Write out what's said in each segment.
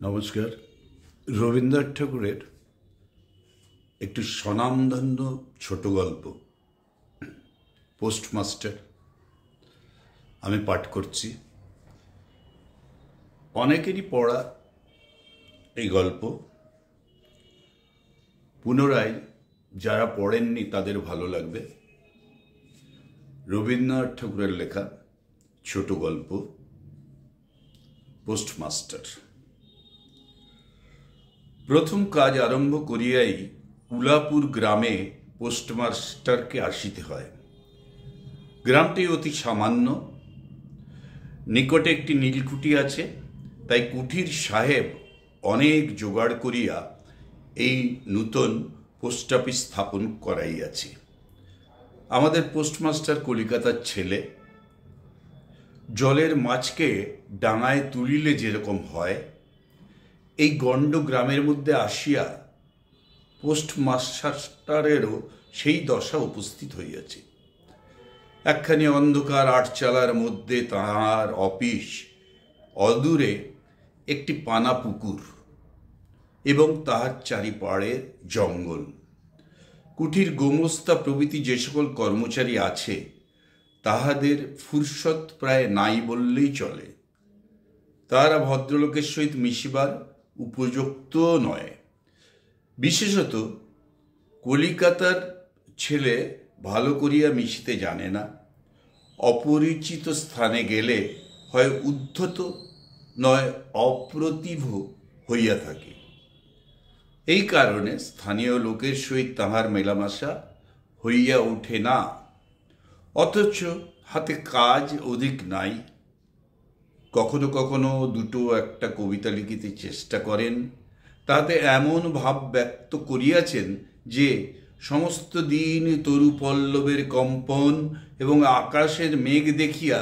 নমস্কার। রবীন্দ্রনাথ ঠাকুরের একটি স্বনামধন্য ছোট গল্প পোস্টমাস্টার আমি পাঠ করছি। অনেকেরই পড়া এই গল্প, পুনরায় যারা পড়েননি তাদের ভালো লাগবে। রবীন্দ্রনাথ ঠাকুরের লেখা ছোট গল্প পোস্টমাস্টার। প্রথম কাজ আরম্ভ করিয়াই উলাপুর গ্রামে পোস্টমাস্টারকে আসিতে হয়। গ্রামটি অতি সামান্য, নিকটে একটি নীলকুঠি আছে, তাই কুঠির সাহেব অনেক জোগাড় করিয়া এই নূতন পোস্ট অফিস স্থাপন করাইয়াছে। আমাদের পোস্টমাস্টার কলিকাতার ছেলে। জলের মাছকে ডাঙায় তুলিলে যেরকম হয়, এই গণ্ড গ্রামের মধ্যে আসিয়া পোস্টমাস্টারেরও সেই দশা উপস্থিত হইয়াছে। একখানি অন্ধকার আটচালার মধ্যে তাহার অফিস, অদূরে একটি পানা পুকুর এবং তাহার চারিপাড়ে জঙ্গল। কুঠির গোমস্তা প্রভৃতি যে সকল কর্মচারী আছে, তাহাদের ফুরসত প্রায় নাই বললেই চলে। তাহারা ভদ্রলোকের সহিত মিশিবার উপযুক্ত নয়। বিশেষত কলিকাতার ছেলে ভালো করিয়া মিশিতে জানে না। অপরিচিত স্থানে গেলে হয় উদ্ধত নয় অপ্রতিভ হইয়া থাকে। এই কারণে স্থানীয় লোকের সহিত তাহার মেলামেশা হইয়া ওঠে না। অথচ হাতে কাজ অধিক নাই। কখনো কখনো দুটো একটা কবিতা লিখিতে চেষ্টা করেন। তাতে এমন ভাব ব্যক্ত করিয়াছেন যে সমস্ত দিন তরু পল্লবের কম্পন এবং আকাশের মেঘ দেখিয়া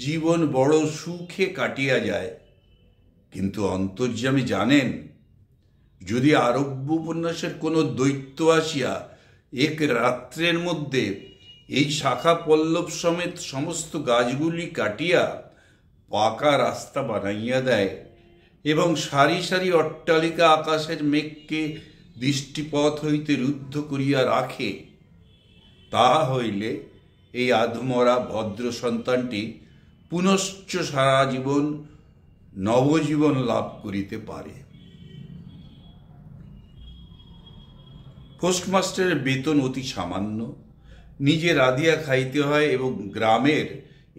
জীবন বড় সুখে কাটিয়া যায়। কিন্তু অন্তর্যামী জানেন, যদি আরব্য উপন্যাসের কোনো দৈত্য আসিয়া এক রাত্রের মধ্যে এই শাখা পল্লব সমেত সমস্ত গাছগুলি কাটিয়া পাকা রাস্তা বানাইয়া দেয় এবং সারি সারি অট্টালিকা আকাশের মেঘকে দৃষ্টিপথ হইতে রুদ্ধ করিয়া রাখে, তাহা হইলে এই আধমরা ভদ্র সন্তানটি পুনশ্চ সারা জীবন নবজীবন লাভ করিতে পারে। পোস্টমাস্টারের বেতন অতি সামান্য, নিজে রাঁধিয়া খাইতে হয় এবং গ্রামের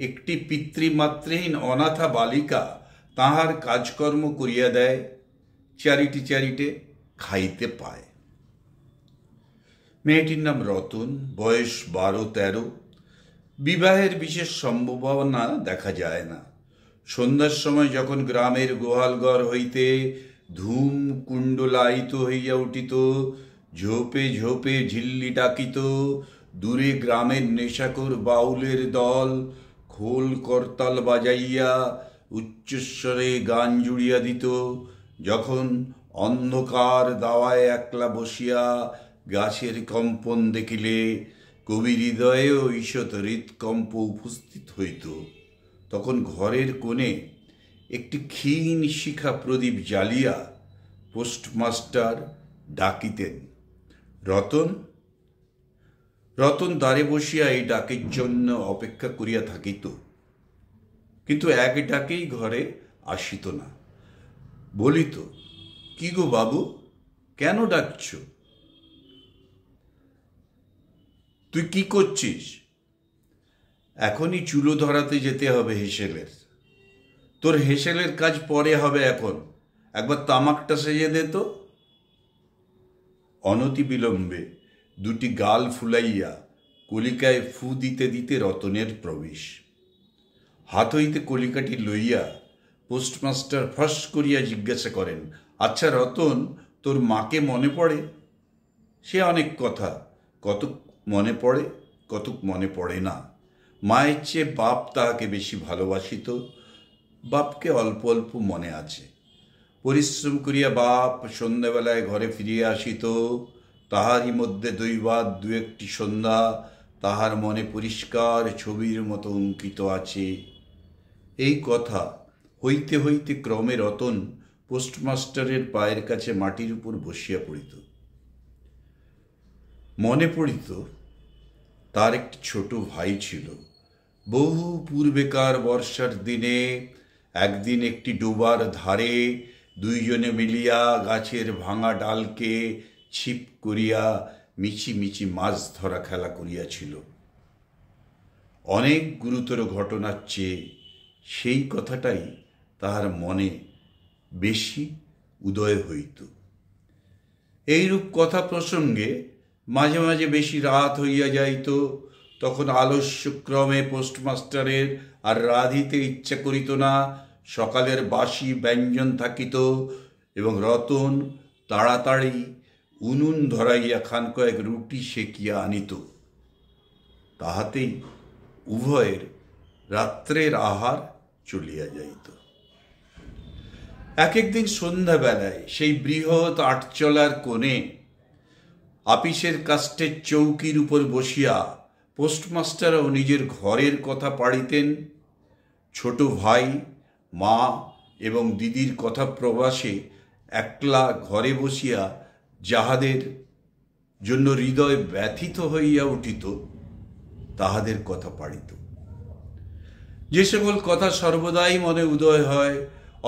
একটি পিতৃমাতৃহীন অনাথা বালিকা তাহার কাজকর্ম করিয়া দেয়, চ্যারিটে খাইতে পায়। মেয়েটির নাম রতন, বয়স 12-13। বিবাহের বিশেষ সম্ভাবনা দেখা যায় না। সন্ধ্যার সময় যখন গ্রামের গোহালঘর হইতে ধূম কুণ্ডলায়িত হইয়া উঠিত, ঝোপে ঝোপে ঝিল্লি ডাকিত, দূরে গ্রামের নেশাখোর বাউলের দল খোল করতাল বাজাইয়া উচ্চস্বরে গান জুড়িয়া দিত, যখন অন্ধকার দাওয়ায় একলা বসিয়া গাছের কম্পন দেখিলে কবির হৃদয়েও ঈষৎ হৃৎকম্প উপস্থিত হইত, তখন ঘরের কোণে একটি ক্ষীণ শিখা প্রদীপ জ্বালিয়া পোস্টমাস্টার ডাকিতেন, রতন। রতন দ্বারে বসিয়া এই ডাকের জন্য অপেক্ষা করিয়া থাকিত, কিন্তু এক ডাকেই ঘরে আসিত না। বলিত, কি গো বাবু, কেন ডাকছ? তুই কি করছিস? এখনই চুলো ধরাতে যেতে হবে হেসেলের। তোর হেসেলের কাজ পরে হবে, এখন একবার তামাকটা সেজে দে তো। অনতি বিলম্বে দুটি গাল ফুলাইয়া কলিকায় ফু দিতে দিতে রতনের প্রবেশ। হাত হইতে কলিকাটি লইয়া পোস্টমাস্টার ফস করিয়া জিজ্ঞাসা করেন, আচ্ছা রতন, তোর মাকে মনে পড়ে? সে অনেক কথা, কতক মনে পড়ে, কতক মনে পড়ে না। মায়ের চেয়ে বাপ তাহাকে বেশি ভালোবাসিত। বাপকে অল্প অল্প মনে আছে। পরিশ্রম করিয়া বাপ সন্ধ্যাবেলায় ঘরে ফিরিয়া আসিত। তাহারই মধ্যে দৈবাত দু একটি সন্ধ্যা তাহার মনে পরিষ্কার ছবির মতো অঙ্কিত আছে। এই কথা হইতে হইতে ক্রমে রতন পোস্টমাস্টারের পায়ের কাছে মাটির উপর বসিয়া পড়িত। মনে পড়িত তার একটি ছোট ভাই ছিল। বহু পূর্বেকার বর্ষার দিনে একদিন একটি ডোবার ধারে দুইজনে মিলিয়া গাছের ভাঙা ডালকে ছিপ করিয়া মিছিমিছি মাছ ধরা খেলা করিয়াছিল। অনেক গুরুতর ঘটনার চেয়ে সেই কথাটাই তাহার মনে বেশি উদয় হইত। এইরূপ কথা প্রসঙ্গে মাঝে মাঝে বেশি রাত হইয়া যাইত। তখন আলস্যক্রমে পোস্টমাস্টারের আর রাঁধিতে ইচ্ছা করিত না। সকালের বাসি ব্যঞ্জন থাকিত এবং রতন তাড়াতাড়ি উনুন ধরাইয়া খান কয়েক রুটি সেকিয়া আনিত। তাহাতেই উভয়ের রাত্রের আহার চলিয়া যাইত। এক একদিন সন্ধ্যাবেলায় সেই বৃহৎ আটচলার কোণে আপিসের কাষ্ঠের চৌকির উপর বসিয়া পোস্টমাস্টারও নিজের ঘরের কথা পাড়িতেন। ছোট ভাই, মা এবং দিদির কথা প্রবাসে একলা ঘরে বসিয়া যাহাদের জন্য হৃদয় ব্যথিত হইয়া উঠিত তাহাদের কথা পাড়িত। যে সকল কথা সর্বদাই মনে উদয় হয়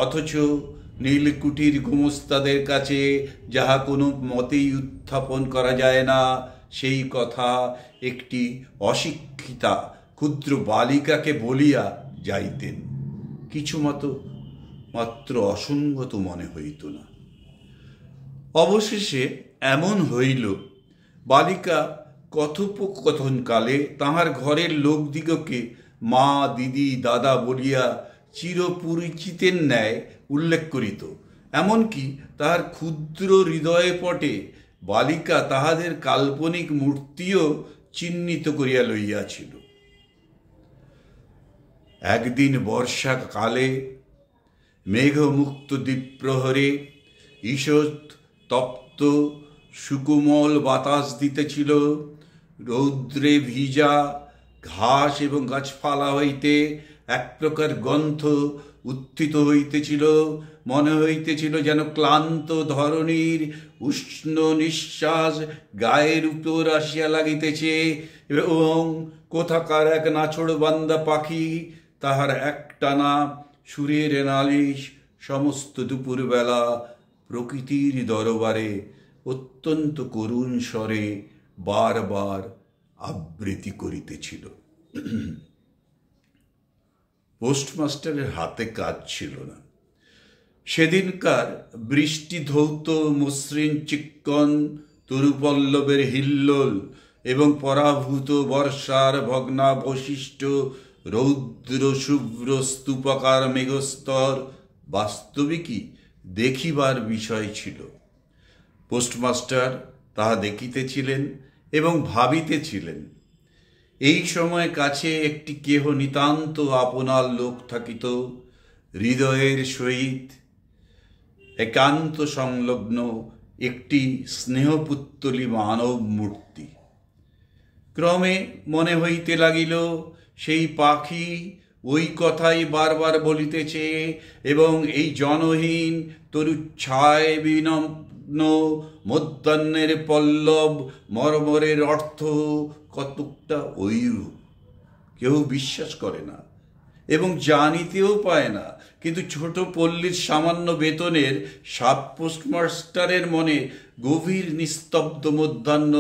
অথচ নীলকুঠির গোমস্তাদের কাছে যাহা কোনো মতেই উত্থাপন করা যায় না, সেই কথা একটি অশিক্ষিতা ক্ষুদ্র বালিকাকে বলিয়া যাইতেন। কিছু মাত্র অসঙ্গত মনে হইত না। অবশেষে এমন হইল, বালিকা কথোপকথনকালে তাহার ঘরের লোকদিগকে মা, দিদি, দাদা বলিয়া চিরপরিচিতের ন্যায় উল্লেখ করিত। এমনকি তাহার ক্ষুদ্র হৃদয়পটে বালিকা তাহাদের কাল্পনিক মূর্তিও চিহ্নিত করিয়া লইয়াছিল। একদিন বর্ষাকালে মেঘমুক্ত দ্বীপ্রহরে ঈষৎ তপ্ত সুকোমল বাতাস দিতেছিল। রৌদ্রে ভিজা ঘাস এবং গাছপালা হইতে এক প্রকার গন্ধ উত্থিত হইতেছিল। মনে হইতেছিল যেন ক্লান্ত ধরণীর উষ্ণ নিঃশ্বাস গায়ের উপর আসিয়া লাগিতেছে এবং কোথাকার এক নাছোড় বান্দা পাখি তাহার একটানা সুরের নালিশ সমস্ত দুপুরবেলা প্রকৃতির দরবারে অত্যন্ত করুণ স্বরে বারবার আবৃত্তি করিতেছিল। পোস্টমাস্টারের হাতে কাজ ছিল না। সেদিনকার বৃষ্টি ধৌত মসৃণ চিক্কন তরুপল্লবের হিল্লোল এবং পরাভূত বর্ষার ভগ্নাবশিষ্ট রৌদ্র শুভ্র স্তূপাকার মেঘস্তর বাস্তবিকই দেখিবার বিষয় ছিল। পোস্টমাস্টার তাহা দেখিতেছিলেন এবং ভাবিতেছিলেন। এই সময় কাছে একটি কেহ নিতান্ত আপনার লোক থাকিত, হৃদয়ের সহিত একান্ত সংলগ্ন একটি স্নেহপুত্তলী মানব মূর্তি। ক্রমে মনে হইতে লাগিল সেই পাখি ওই কথাই বারবার বলিতেছে এবং এই জনহীন তরুচ্ছায় বিনম্ন মধ্যাহ্নের পল্লব মর্মরের অর্থ কতকটা ওইরূপ। কেউ বিশ্বাস করে না এবং জানিতেও পায় না, কিন্তু ছোট পল্লীর সামান্য বেতনের সাব পোস্টমাস্টারের মনে গভীর নিস্তব্ধ মধ্যাহ্ন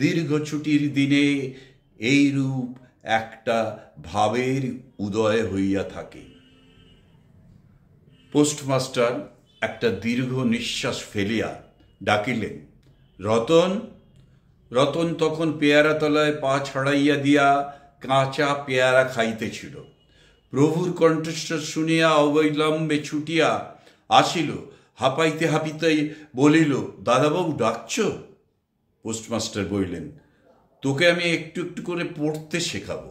দীর্ঘ ছুটির দিনে এইরূপ একটা ভাবের উদয় হইয়া থাকে। পোস্টমাস্টার একটা দীর্ঘ নিঃশ্বাস ফেলিয়া ডাকিলেন, রতন। রতন তখন পেয়ারা তলায় পা ছড়াইয়া দিয়া কাঁচা পেয়ারা খাইতেছিল। প্রভুর কণ্ঠস্বর শুনিয়া অবলম্বে ছুটিয়া আসিল, হাঁপাইতে হাঁপিতে বলিল, দাদাবাবু ডাকছ? পোস্টমাস্টার বললেন, তোকে আমি একটু একটু করে পড়তে শেখাবো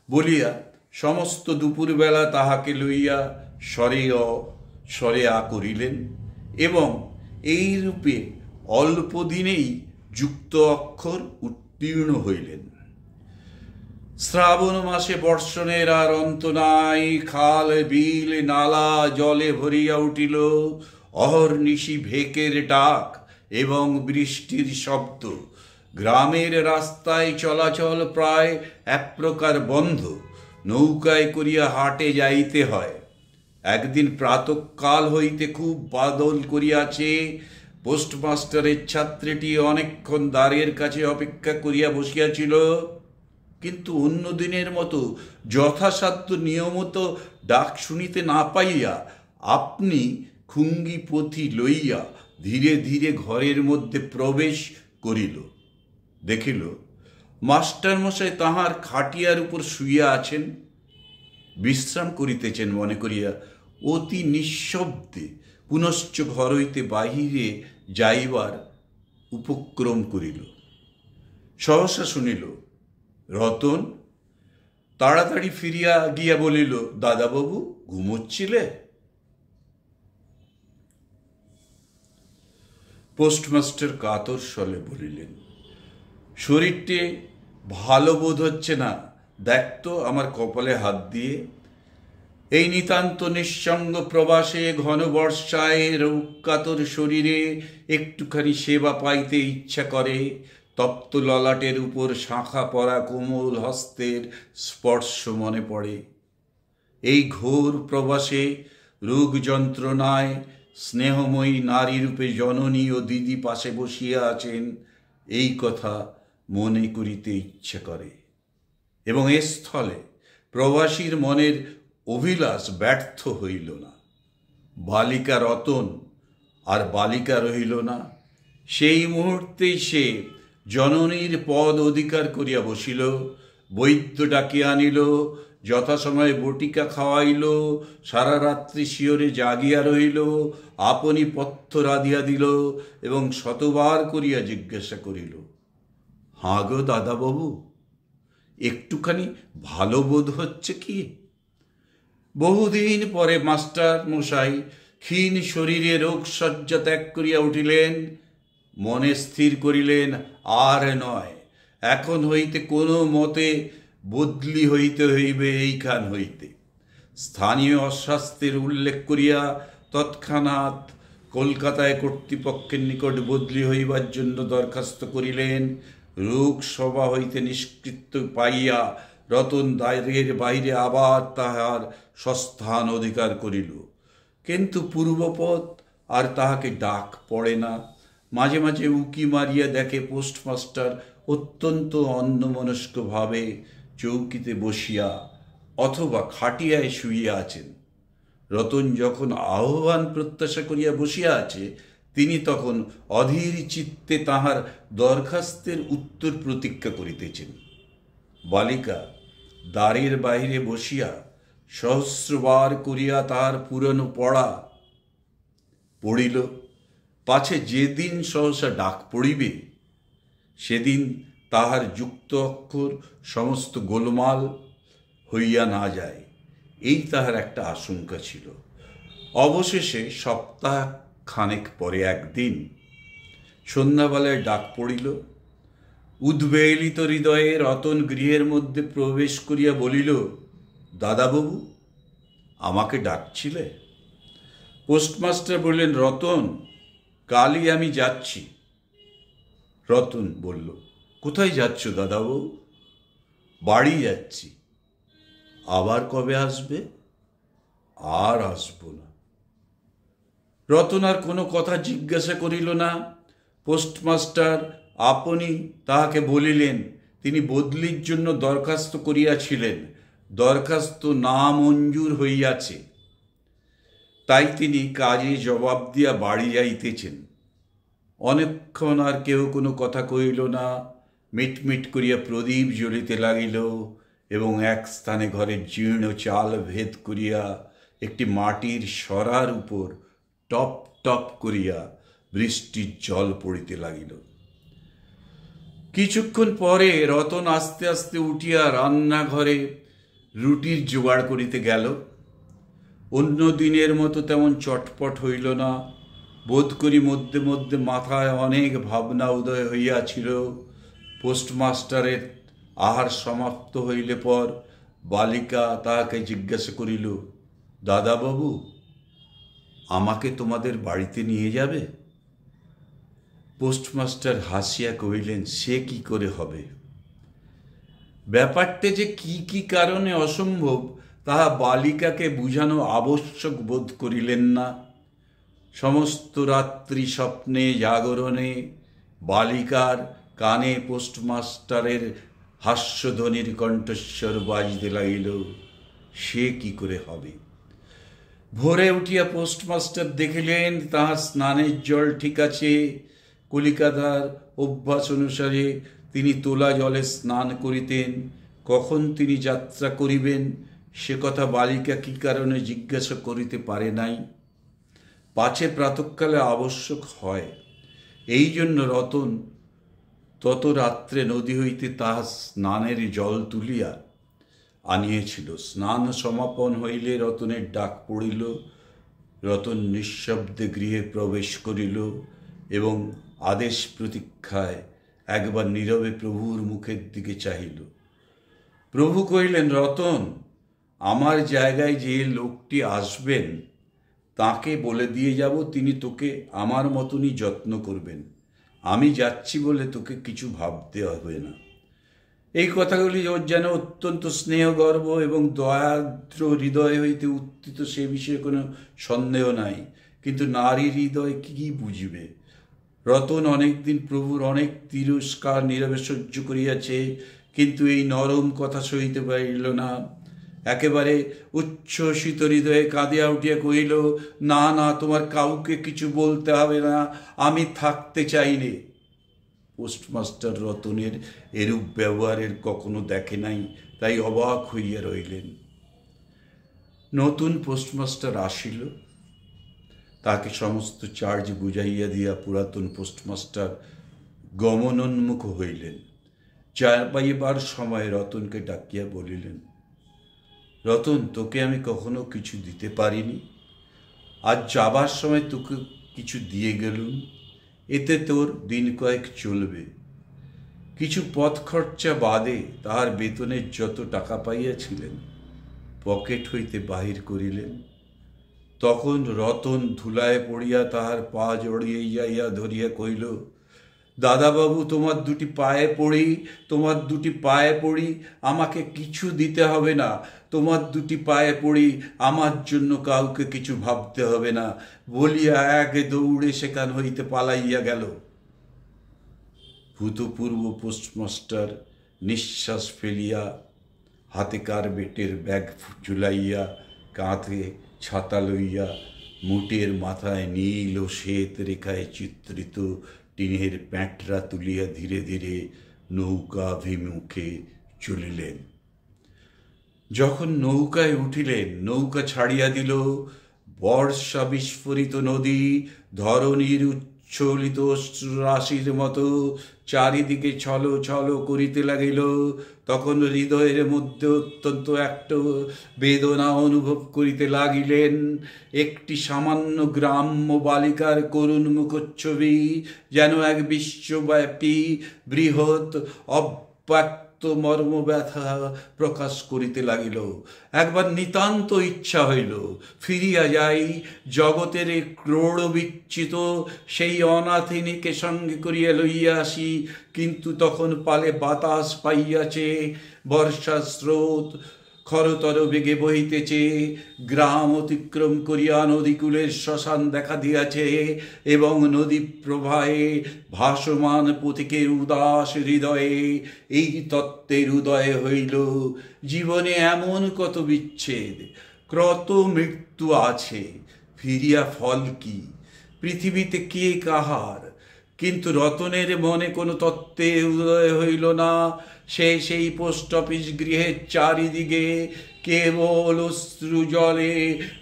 বলিয়া সমস্ত দুপুরবেলা তাহাকে লইয়া স্বরে আ করিলেন এবং এই রূপে অল্প দিনেই যুক্ত অক্ষর উত্তীর্ণ হইলেন। শ্রাবণ মাসে বর্ষণের আর অন্ত নাই, খাল বিল নালা জলে ভরিয়া উঠিল। অহর্নিশি ভেকের ডাক এবং বৃষ্টির শব্দ। গ্রামের রাস্তায় চলাচল প্রায় এক প্রকার বন্ধ। নৌকায় করিয়া হাটে যাইতে হয়। একদিন প্রাতঃকাল হইতে খুব বাদল করিয়াছে। পোস্টমাস্টারের ছাত্রীটি অনেকক্ষণ দ্বারের কাছে অপেক্ষা করিয়া বসিয়াছিল, কিন্তু অন্য দিনের মতো যথাসাধ্য নিয়মিত ডাক শুনিতে না পাইয়া আপনি খুঙ্গি পুঁথি লইয়া ধীরে ধীরে ঘরের মধ্যে প্রবেশ করিল। দেখিল মাস্টারমশাই তাহার খাটিয়ার উপর শুইয়া আছেন, বিশ্রাম করিতেছেন মনে করিয়া অতি নিঃশব্দে পুনশ্চ ঘর হইতে বাহিরে যাইবার উপক্রম করিল। সহসা শুনিল রতন। তাড়াতাড়ি ফিরিয়া গিয়া বলিল, দাদাবাবু ঘুমোচ্ছিলে? পোস্টমাস্টার কাতর স্বরে বলিলেন, শরীরটি ভালো বোধ হচ্ছে না, দেখ তো আমার কপালে হাত দিয়ে। এই নিতান্ত নিঃসঙ্গ প্রবাসে ঘন বর্ষায় রৌকাতর শরীরে একটুখানি সেবা পাইতে ইচ্ছা করে। তপ্ত ললাটের উপর শাঁখা পরা কোমল হস্তের স্পর্শ মনে পড়ে। এই ঘোর প্রবাসে রোগ যন্ত্রণায় স্নেহময়ী নারীরূপে জননী ও দিদি পাশে বসিয়া আছেন, এই কথা মনে করিতে ইচ্ছা করে। এবং এ স্থলে প্রবাসীর মনের অভিলাষ ব্যর্থ হইল না। বালিকা রতন আর বালিকা রহিল না। সেই মুহূর্তেই সে জননীর পদ অধিকার করিয়া বসিল। বৈদ্য ডাকিয়া আনিল, যথাসময়ে বটিকা খাওয়াইল, সারা রাত্রি শিয়রে জাগিয়া রহিল, আপনি পথ্য রাধিয়া দিল এবং শতবার করিয়া জিজ্ঞাসা করিল, হাঁ গো দাদাবাবু, একটুখানি ভালো বোধ হচ্ছে কি? বহুদিন পরে মাস্টার মশাই ক্ষীণ শরীরে রোগশয্যা ত্যাগ করিয়া উঠিলেন। মনে স্থির করিলেন, আর নয়, এখন হইতে কোনো মতে বদলি হইতে হইবে এইখান হইতে। স্থানীয় অস্বাস্থ্যের উল্লেখ করিয়া তৎক্ষণাৎ কলকাতায় কর্তৃপক্ষের নিকট বদলি হইবার জন্য দরখাস্ত করিলেন। রোগ সভা হইতে নিষ্কৃত পাইয়া রতন দ্বারের বাহিরে আবার তাহার স্বস্থান অধিকার করিল, কিন্তু পূর্বপদ আর তাহাকে ডাক পড়ে না। মাঝে মাঝে উকি মারিয়া দেখে পোস্টমাস্টার অত্যন্ত অন্যমনস্কভাবে চৌকিতে বসিয়া অথবা খাটিয়ায় শুইয়া আছেন। রতন যখন আহ্বান প্রত্যাশা করিয়া বসিয়া আছে, তিনি তখন অধীর চিত্তে তাহার দরখাস্তের উত্তর প্রতীক্ষা করিতেছেন। বালিকা দ্বারের বাহিরে বসিয়া সহস্রবার করিয়া তাহার পুরনো পড়া পড়িল, পাছে যেদিন সহসা ডাক পড়িবে সেদিন তাহার যুক্ত অক্ষর সমস্ত গোলমাল হইয়া না যায়, এই তাহার একটা আশঙ্কা ছিল। অবশেষে সপ্তাহ খানেক পরে একদিন সন্ধ্যাবেলায় ডাক পড়িল। উদ্বেলিত হৃদয়ে রতন গৃহের মধ্যে প্রবেশ করিয়া বলিল, দাদাবাবু আমাকে ডাকছিলে? পোস্টমাস্টার বললেন, রতন, কালই আমি যাচ্ছি। রতন বলল, কোথায় যাচ্ছ দাদাবাবু? বাড়ি যাচ্ছি। আবার কবে আসবে? আর আসব না। রতন আর কোনো কথা জিজ্ঞাসা করিল না। পোস্টমাস্টার আপনি তাহাকে বলিলেন তিনি বদলির জন্য দরখাস্ত করিয়াছিলেন, দরখাস্ত না মঞ্জুর হইয়াছে, তাই তিনি কাজে জবাব দিয়া বাড়ি যাইতেছেন। অনেকক্ষণ আর কেউ কোনো কথা কহিল না। মিটমিট করিয়া প্রদীপ জ্বলিতে লাগিল এবং এক স্থানে ঘরের জীর্ণ চাল ভেদ করিয়া একটি মাটির সরার উপর টপ টপ করিয়া বৃষ্টির জল পড়িতে লাগিল। কিছুক্ষণ পরে রতন আস্তে আস্তে উঠিয়া রান্নাঘরে রুটির জোগাড় করিতে গেল। অন্য দিনের মতো তেমন চটপট হইল না। বোধ করি মধ্যে মধ্যে মাথায় অনেক ভাবনা উদয় হইয়াছিল। পোস্টমাস্টারের আহার সমাপ্ত হইলে পর বালিকা তাহাকে জিজ্ঞাসা করিল, দাদাবাবু, আমাকে তোমাদের বাড়িতে নিয়ে যাবে? পোস্টমাস্টার হাসিয়া কহিলেন, সে কি করে হবে? ব্যাপারটা যে কি কি কারণে অসম্ভব তাহা বালিকাকে বুঝানো আবশ্যক বোধ করিলেন না। সমস্ত রাত্রি স্বপ্নে জাগরণে বালিকার কানে পোস্টমাস্টারের হাস্যধ্বনির কণ্ঠস্বর বাজিতে লাগিল, সে কি করে হবে। ভোরে উঠিয়া পোস্টমাস্টার দেখিলেন তাহার স্নানের জল ঠিক আছে। কলিকাতার অভ্যাস অনুসারে তিনি তোলা জলে স্নান করিতেন। কখন তিনি যাত্রা করিবেন সে কথা বালিকা কি কারণে জিজ্ঞাসা করিতে পারে নাই। পাছে প্রাতঃকালে আবশ্যক হয়, এই জন্য রতন তত রাত্রে নদী হইতে তাহার স্নানের জল তুলিয়া আনিয়েছিল। স্নান সমাপন হইলে রতনের ডাক পড়িল। রতন নিঃশব্দে গৃহে প্রবেশ করিল এবং আদেশ প্রতীক্ষায় একবার নীরবে প্রভুর মুখের দিকে চাহিল। প্রভু কহিলেন, রতন, আমার জায়গায় যে লোকটি আসবেন তাকে বলে দিয়ে যাব তিনি তোকে আমার মতনই যত্ন করবেন। আমি যাচ্ছি বলে তোকে কিছু ভাবতে হবে না। এই কথাগুলি ওর যেন অত্যন্ত স্নেহগর্ব এবং দয়াদ্র হৃদয় হইতে উত্থিত, সে বিষয়ে কোনো সন্দেহ নাই। কিন্তু নারী হৃদয় কি বুঝিবে? রতন অনেকদিন প্রভুর অনেক তিরস্কার নীরবে সহ্য করিয়াছে, কিন্তু এই নরম কথা সহিতে পারিল না। একেবারে উচ্ছ্বসিত হৃদয়ে কাঁদিয়া উঠিয়া কহিল, না না, তোমার কাউকে কিছু বলতে হবে না, আমি থাকতে চাইনি। পোস্টমাস্টার রতনের এরূপ ব্যবহারের কখনো দেখে নাই, তাই অবাক হইয়া রইলেন। নতুন পোস্টমাস্টার আসিল, তাকে সমস্ত চার্জ বুঝাইয়া দিয়া পুরাতন পোস্টমাস্টার গমনোন্মুখ হইলেন। যাইবার সময় রতনকে ডাকিয়া বলিলেন, রতন, তোকে আমি কখনো কিছু দিতে পারিনি, আজ যাবার সময় তোকে কিছু দিয়ে গেলুম, এতে তোর দিন কয়েক চলবে। কিছু পথ খরচা বাদে তাহার বেতনের যত টাকা পাইয়াছিলেন পকেট হইতে বাহির করিলেন। তখন রতন ধুলায় পড়িয়া তাহার পা জড়িয়ে যাইয়া ধরিয়া কহিল, দাদাবাবু, তোমার দুটি পায়ে পড়ি, আমাকে কিছু দিতে হবে না। তোমার দুটি পায়ে পড়ি, আমার জন্য কাউকে কিছু ভাবতে হবে না, বলিয়া এক দৌড়ে সেখান হইতে পালাইয়া গেল। ভূতপূর্ব পোস্টমাস্টার নিঃশ্বাস ফেলিয়া হাতে কার্বেটের ব্যাগ ঝুলাইয়া, কাঁধে ছাতা লইয়া, মুটের মাথায় নীল ও শ্বেত রেখায় চিত্রিত টিনের প্যাঁটরা তুলিয়া ধীরে ধীরে নৌকাভিমুখে চলিলেন। যখন নৌকায় উঠিলেন, নৌকা ছাড়িয়া দিল। বর্ষা বিস্ফোরিত নদী ধরণীর উচ্ছ্বলিত রাশির মতো চারিদিকে ছল ছল করিতে লাগিল। তখন হৃদয়ের মধ্যে অত্যন্ত একটা বেদনা অনুভব করিতে লাগিলেন। একটি সামান্য গ্রাম্য বালিকার করুণ মুখচ্ছবি যেন এক বিশ্বব্যাপী বৃহৎ অব্যক্ত মর্ম ব্যথা প্রকাশ করিতে লাগিল। একবার নিতান্ত ইচ্ছা হইল ফিরিয়া যাই, জগতের ক্রোড় বিচ্যুত সেই অনাথিনীকে সঙ্গে করিয়া লইয়া আসি। কিন্তু তখন পালে বাতাস পাইয়াছে, বর্ষা স্রোত খরতর বেগে বহিতেছে, গ্রাম অতিক্রম করিয়া নদীকূলের শ্মশান দেখা দিয়াছে এবং নদী প্রবাহে ভাসমান পথিকের উদাস হৃদয়ে এই তত্ত্বের উদয় হইল, জীবনে এমন কত বিচ্ছেদ, কত মৃত্যু আছে, ফিরিয়া ফল কি, পৃথিবীতে কে কাহার। কিন্তু রতনের মনে কোনো তত্ত্বে উদয় হইল না। সে সেই পোস্ট অফিস গৃহের চারিদিকে কেবল অশ্রু জলে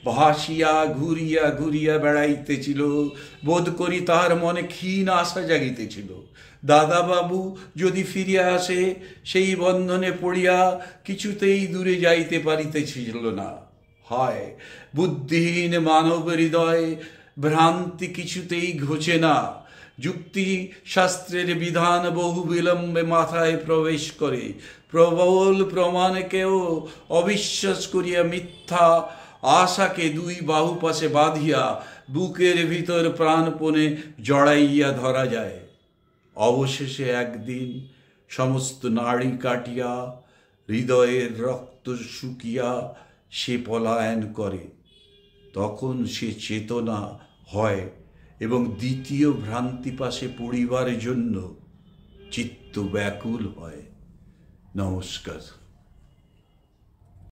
ভাসিয়া ঘুরিয়া ঘুরিয়া বেড়াইতেছিল। বোধ করি তাহার মনে ক্ষীণ আশা জাগিতেছিল, দাদাবাবু যদি ফিরিয়া আসে। সেই বন্ধনে পড়িয়া কিছুতেই দূরে যাইতে পারিতেছিল না। হায়, বুদ্ধিহীন মানব হৃদয়, ভ্রান্তি কিছুতেই ঘোচে না। যুক্তি শাস্ত্রের বিধান বহু বিলম্বে মাথায় প্রবেশ করে, প্রবল প্রমাণকেও অবিশ্বাস করিয়া মিথ্যা আশাকে দুই বাহু পাশে বাঁধিয়া বুকের ভিতর প্রাণপণে জড়াইয়া ধরা যায়। অবশেষে একদিন সমস্ত নাড়ি কাটিয়া হৃদয়ের রক্ত শুকিয়া সে পলায়ন করে। তখন সে চেতনা হয় এবং দ্বিতীয় ভ্রান্তি পাশে পড়িবার জন্য চিত্ত ব্যাকুল হয়। নমস্কার।